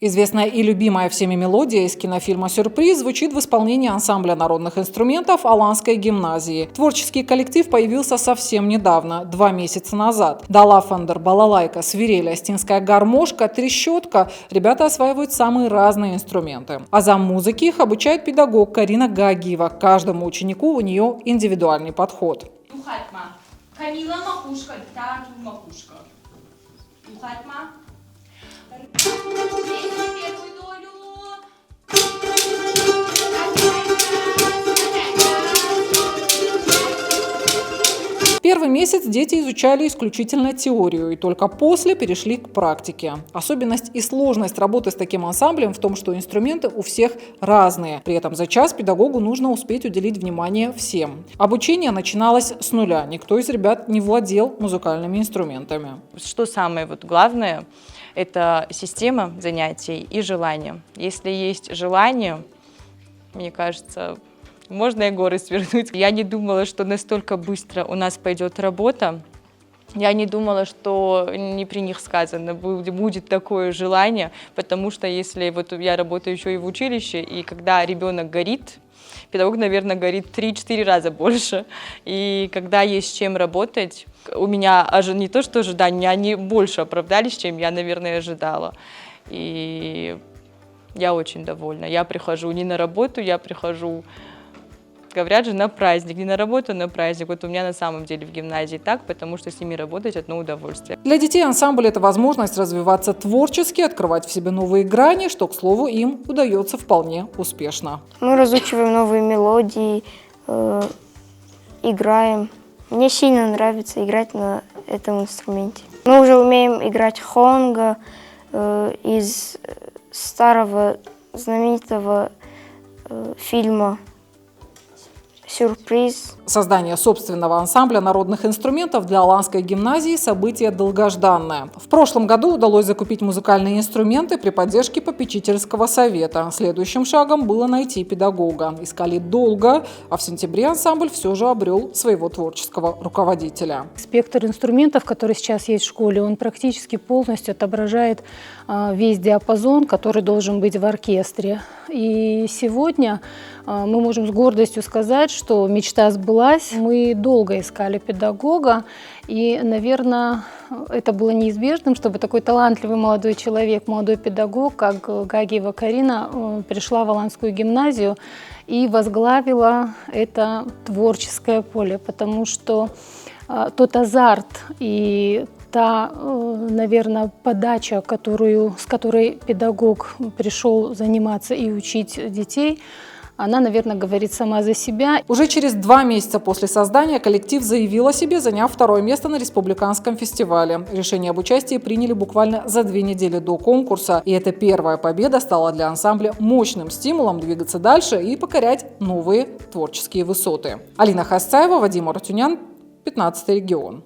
Известная и любимая всеми мелодия из кинофильма «Сюрприз» звучит в исполнении ансамбля народных инструментов Аланской гимназии. Творческий коллектив появился совсем недавно, 2 месяца назад. Далафандер, балалайка, свирель, астинская гармошка, трещотка. Ребята осваивают самые разные инструменты. А за музыки их обучает педагог Карина Гагиева. Каждому ученику у нее индивидуальный подход. Камила макушка, да, макушка. Первый месяц дети изучали исключительно теорию и только после перешли к практике. Особенность и сложность работы с таким ансамблем в том, что инструменты у всех разные. При этом за час педагогу нужно успеть уделить внимание всем. Обучение начиналось с нуля. Никто из ребят не владел музыкальными инструментами. Что самое главное – это система занятий и желание. Если есть желание, мне кажется, можно и горы свернуть. Я не думала, что настолько быстро у нас пойдет работа. Я не думала, что не при них сказано будет такое желание, потому что если я работаю еще и в училище, и когда ребенок горит, педагог, наверное, горит 3-4 раза больше. И когда есть с чем работать, у меня не то что ожидания, они больше оправдались, чем я, наверное, ожидала. И я очень довольна. Я прихожу не на работу, я прихожу, говорят же, на праздник. Не на работу, а на праздник. Вот у меня на самом деле в гимназии так, потому что с ними работать одно удовольствие. Для детей ансамбль – это возможность развиваться творчески, открывать в себе новые грани, что, к слову, им удается вполне успешно. Мы разучиваем новые мелодии, играем. Мне сильно нравится играть на этом инструменте. Мы уже умеем играть хонго из старого знаменитого фильма «Сюрприз». Создание собственного ансамбля народных инструментов для Аланской гимназии – событие долгожданное. В прошлом году удалось закупить музыкальные инструменты при поддержке попечительского совета. Следующим шагом было найти педагога. Искали долго, а в сентябре ансамбль все же обрел своего творческого руководителя. Спектр инструментов, который сейчас есть в школе, он практически полностью отображает весь диапазон, который должен быть в оркестре. И сегодня мы можем с гордостью сказать, что мечта сбылась. Мы долго искали педагога, и, наверное, это было неизбежным, чтобы такой талантливый молодой человек, молодой педагог, как Гагиева Карина, пришла в Аланскую гимназию и возглавила это творческое поле, потому что тот азарт и та, наверное, подача, с которой педагог пришел заниматься и учить детей, она, наверное, говорит сама за себя. Уже через 2 месяца после создания коллектив заявил о себе, заняв 2-е место на республиканском фестивале. Решение об участии приняли буквально за 2 недели до конкурса. И эта первая победа стала для ансамбля мощным стимулом двигаться дальше и покорять новые творческие высоты. Алина Хасцаева, Вадим Артюнян, 15-й регион.